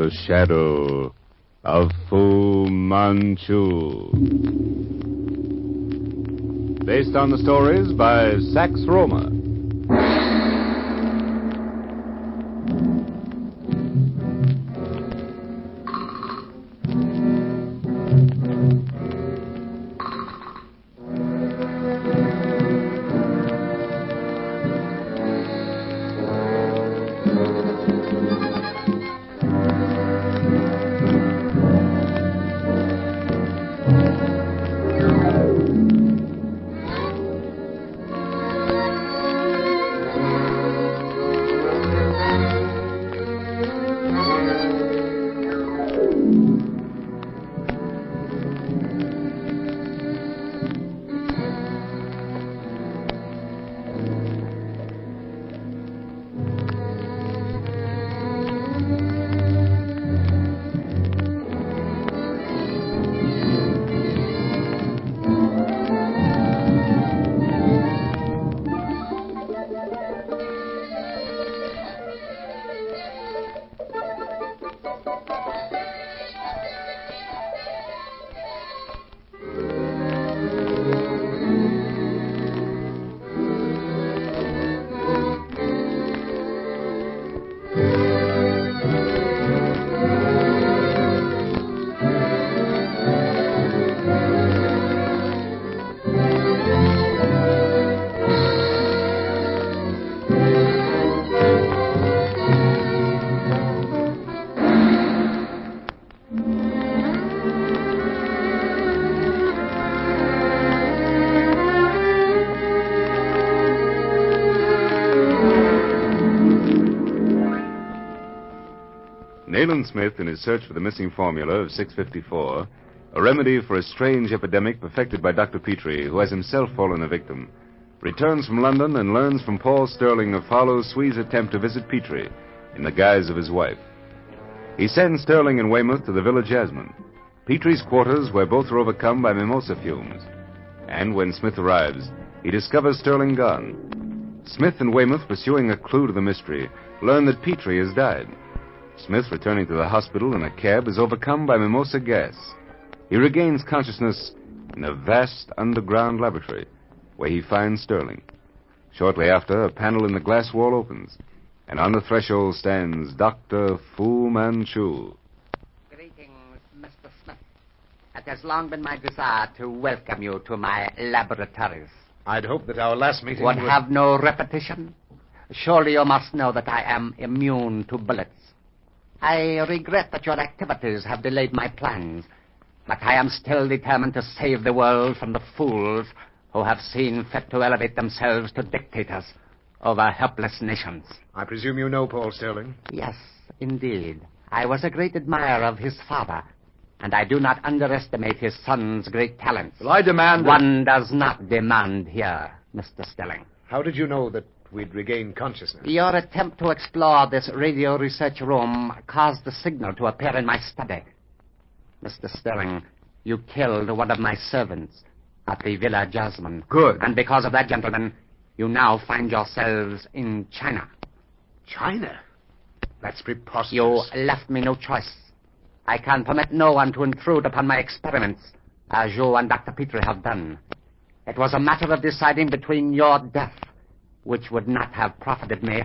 the shadow of Fu Manchu. Based on the stories by Sax Roma. Nayland Smith, in his search for the missing formula of 654, a remedy for a strange epidemic perfected by Dr. Petrie, who has himself fallen a victim, returns from London and learns from Paul Sterling of Harlow Swee's attempt to visit Petrie in the guise of his wife. He sends Sterling and Weymouth to the Villa Jasmine, Petrie's quarters, where both are overcome by mimosa fumes. And when Smith arrives, he discovers Sterling gone. Smith and Weymouth, pursuing a clue to the mystery, learn that Petrie has died. Smith, returning to the hospital in a cab, is overcome by mimosa gas. He regains consciousness in a vast underground laboratory, where he finds Sterling. Shortly after, a panel in the glass wall opens, and on the threshold stands Dr. Fu Manchu. Greetings, Mr. Smith. It has long been my desire to welcome you to my laboratories. I'd hoped that our last meeting would have no repetition. Surely you must know that I am immune to bullets. I regret that your activities have delayed my plans, but I am still determined to save the world from the fools who have seen fit to elevate themselves to dictators over helpless nations. I presume you know Paul Sterling? Yes, indeed. I was a great admirer of his father, and I do not underestimate his son's great talents. Well, I demand... One does not demand here, Mr. Sterling. How did you know that we'd regain consciousness? Your attempt to explore this radio research room caused the signal to appear in my study. Mr. Sterling, you killed one of my servants at the Villa Jasmine. Good. And because of that, gentlemen, you now find yourselves in China. China? That's preposterous. You left me no choice. I can permit no one to intrude upon my experiments, as you and Dr. Petrie have done. It was a matter of deciding between your death, which would not have profited me,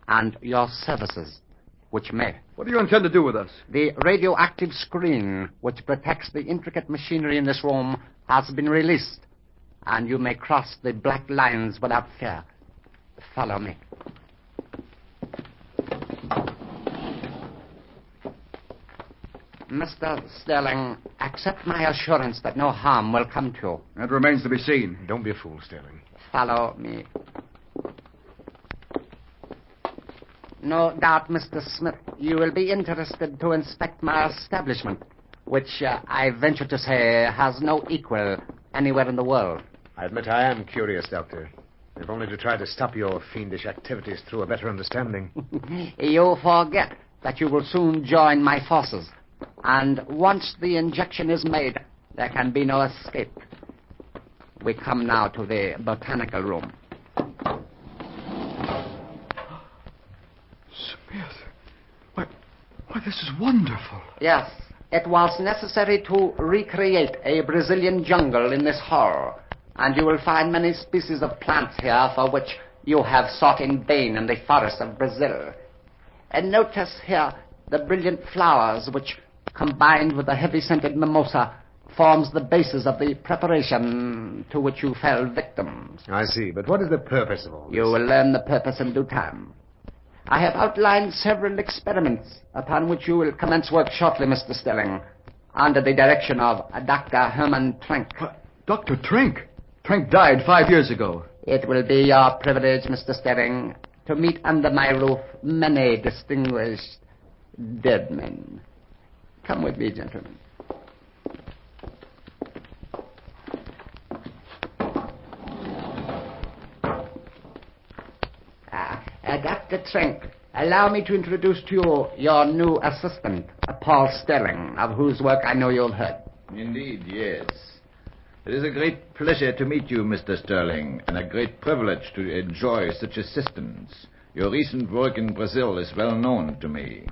and your services, which may. What do you intend to do with us? The radioactive screen, which protects the intricate machinery in this room, has been released, and you may cross the black lines without fear. Follow me. Mr. Sterling, accept my assurance that no harm will come to you. That remains to be seen. Don't be a fool, Sterling. Follow me. No doubt, Mr. Smith, you will be interested to inspect my establishment, which I venture to say has no equal anywhere in the world. I admit I am curious, Doctor. If only to try to stop your fiendish activities through a better understanding. You forget that you will soon join my forces. And once the injection is made, there can be no escape. We come now to the botanical room. Smith. Why, this is wonderful. Yes, it was necessary to recreate a Brazilian jungle in this hall, and you will find many species of plants here for which you have sought in vain in the forests of Brazil. And notice here the brilliant flowers which, combined with the heavy-scented mimosa, forms the basis of the preparation to which you fell victims. I see, but what is the purpose of all this? You will learn the purpose in due time. I have outlined several experiments upon which you will commence work shortly, Mr. Stelling, under the direction of Dr. Herman Trenck. Dr. Trenck? Trenck died 5 years ago. It will be your privilege, Mr. Stelling, to meet under my roof many distinguished dead men. Come with me, gentlemen. Dr. Trenck, allow me to introduce to you your new assistant, Paul Stelling, of whose work I know you've heard. Indeed, yes. It is a great pleasure to meet you, Mr. Sterling, and a great privilege to enjoy such assistance. Your recent work in Brazil is well known to me.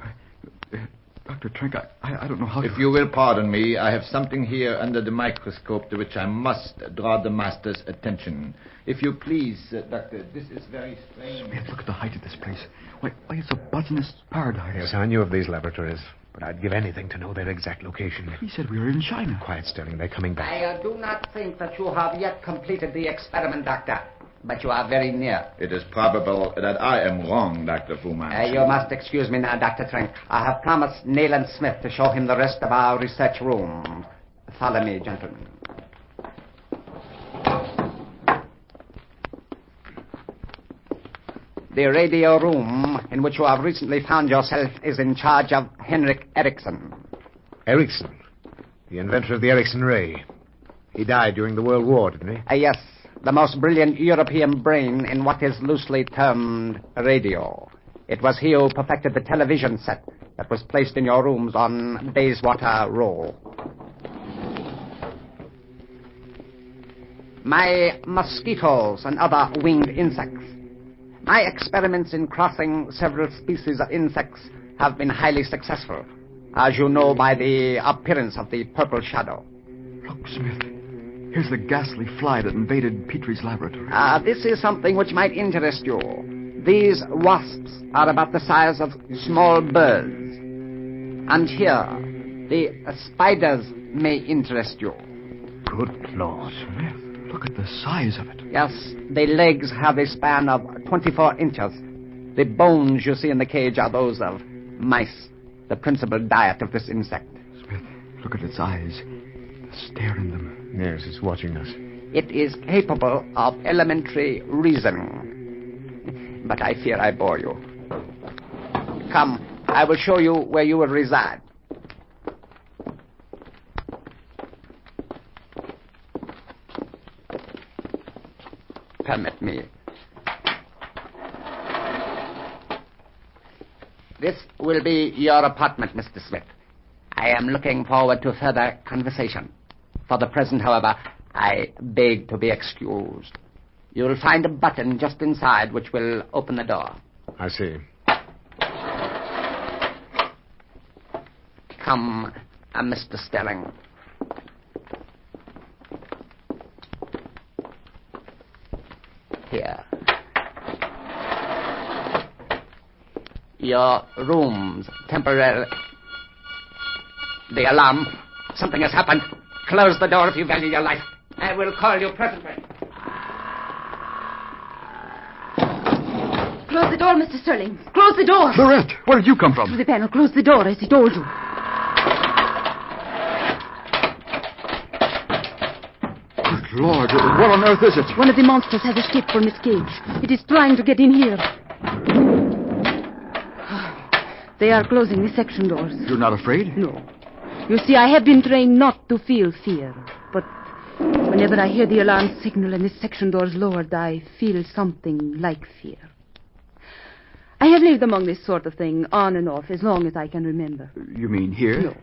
Dr. Trenck, I don't know how If you will pardon me, I have something here under the microscope to which I must draw the master's attention. If you please, Doctor, this is very strange. Smith, look at the height of this place. Why, it's a botanist's paradise. Yes, I knew of these laboratories, but I'd give anything to know their exact location. He said we were in China. Quiet, Sterling. They're coming back. I do not think that you have yet completed the experiment, Doctor, but you are very near. It is probable that I am wrong, Dr. Fu Manchu. You must excuse me now, Dr. Trenck. I have promised Nayland Smith to show him the rest of our research room. Follow me, gentlemen. The radio room in which you have recently found yourself is in charge of Henrik Eriksson. Eriksson? The inventor of the Eriksson ray. He died during the World War, didn't he? Yes, the most brilliant European brain in what is loosely termed radio. It was he who perfected the television set that was placed in your rooms on Bayswater Row. My mosquitoes and other winged insects. My experiments in crossing several species of insects have been highly successful, as you know by the appearance of the purple shadow. Look, Smith. Here's the ghastly fly that invaded Petrie's laboratory. This is something which might interest you. These wasps are about the size of small birds. And here, the spiders may interest you. Good Lord. Smith, look at the size of it. Yes, the legs have a span of 24 inches. The bones you see in the cage are those of mice, the principal diet of this insect. Smith, look at its eyes. The stare in them. Yes, it's watching us. It is capable of elementary reasoning. But I fear I bore you. Come, I will show you where you will reside. Permit me. This will be your apartment, Mr. Smith. I am looking forward to further conversation. For the present, however, I beg to be excused. You will find a button just inside which will open the door. I see. Come, Mr. Stelling. Here. Your rooms, temporarily. The alarm. Something has happened. Close the door if you value your life. I will call you presently. Close the door, Mr. Sterling. Close the door. Florette, where did you come from? Through the panel. Close the door, as he told you. Good Lord, what on earth is it? One of the monsters has escaped from its cage. It is trying to get in here. They are closing the section doors. You're not afraid? No. You see, I have been trained not to feel fear. But whenever I hear the alarm signal and the section doors lowered, I feel something like fear. I have lived among this sort of thing on and off as long as I can remember. You mean here? No.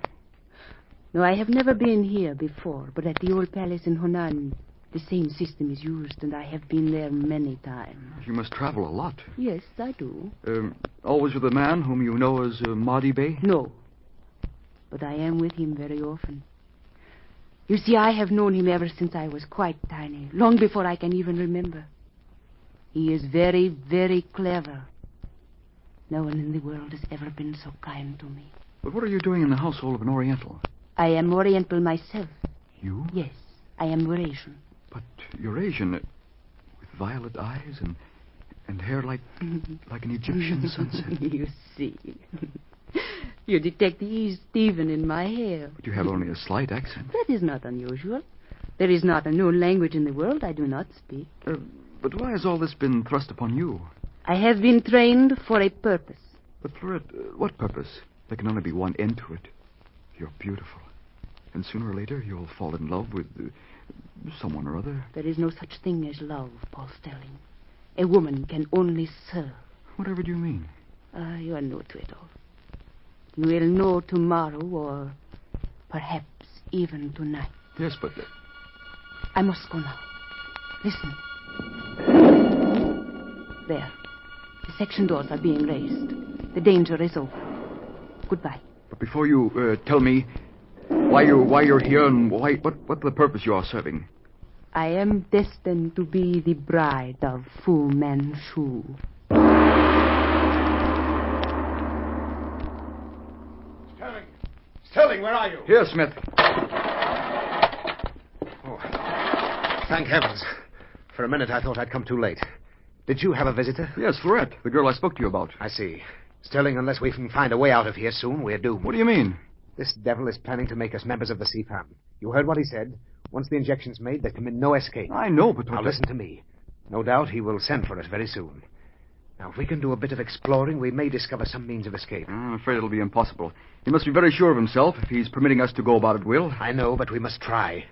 No, I have never been here before, but at the old palace in Hunan, the same system is used, and I have been there many times. You must travel a lot. Yes, I do. Always with a man whom you know as Mahdi Bey? No. but I am with him very often. You see, I have known him ever since I was quite tiny, long before I can even remember. He is very, very clever. No one in the world has ever been so kind to me. But what are you doing in the household of an Oriental? I am Oriental myself. You? Yes, I am Eurasian. But you're Asian, with violet eyes and hair like an Egyptian sunset. You see. You detect the East even in my hair. But you have only a slight accent. That is not unusual. There is not a known language in the world I do not speak. But why has all this been thrust upon you? I have been trained for a purpose. But, Florette, what purpose? There can only be one end to it. You're beautiful. And sooner or later, you'll fall in love with someone or other. There is no such thing as love, Paul Sterling. A woman can only serve. Whatever do you mean? You are new to it all. You will know tomorrow, or perhaps even tonight. Yes, but... I must go now. Listen. There. The section doors are being raised. The danger is over. Goodbye. But before you tell me why you're here and what the purpose you are serving. I am destined to be the bride of Fu Manchu. Sterling, where are you? Here, Smith. Oh, thank heavens. For a minute, I thought I'd come too late. Did you have a visitor? Yes, Florette, the girl I spoke to you about. I see. Sterling, unless we can find a way out of here soon, we're doomed. What do you mean? This devil is planning to make us members of the CFAM. You heard what he said. Once the injection's made, there can be no escape. I know, but... Now, listen to me. No doubt he will send for us very soon. Now, if we can do a bit of exploring, we may discover some means of escape. I'm afraid it'll be impossible. He must be very sure of himself if he's permitting us to go about at will. I know, but we must try.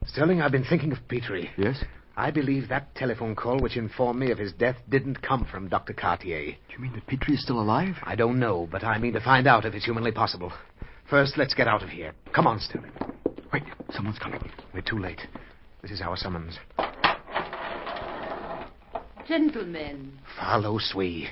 Sterling, I've been thinking of Petrie. Yes? I believe that telephone call which informed me of his death didn't come from Dr. Cartier. Do you mean that Petrie is still alive? I don't know, but I mean to find out if it's humanly possible. First, let's get out of here. Come on, Sterling. Wait, someone's coming. We're too late. This is our summons. Gentlemen. Follow Swee.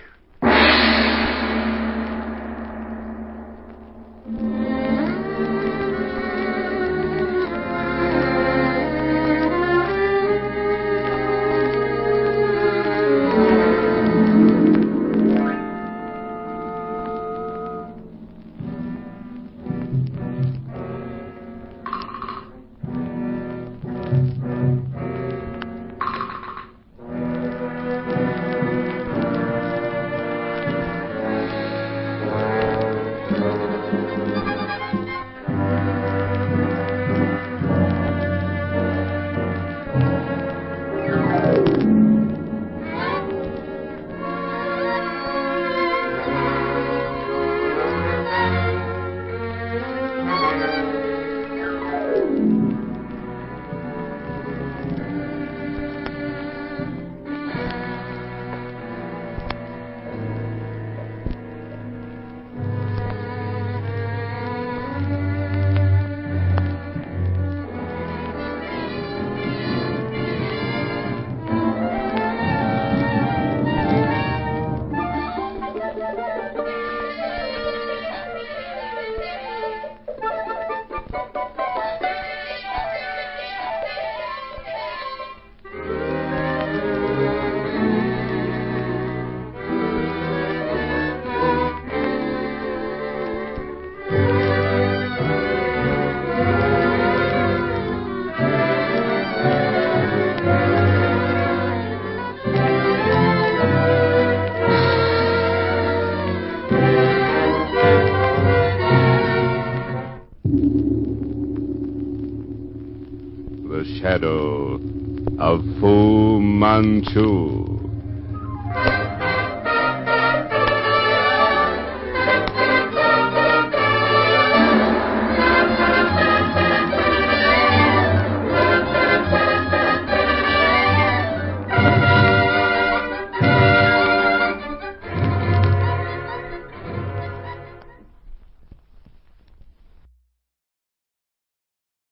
The shadow of Fu Manchu.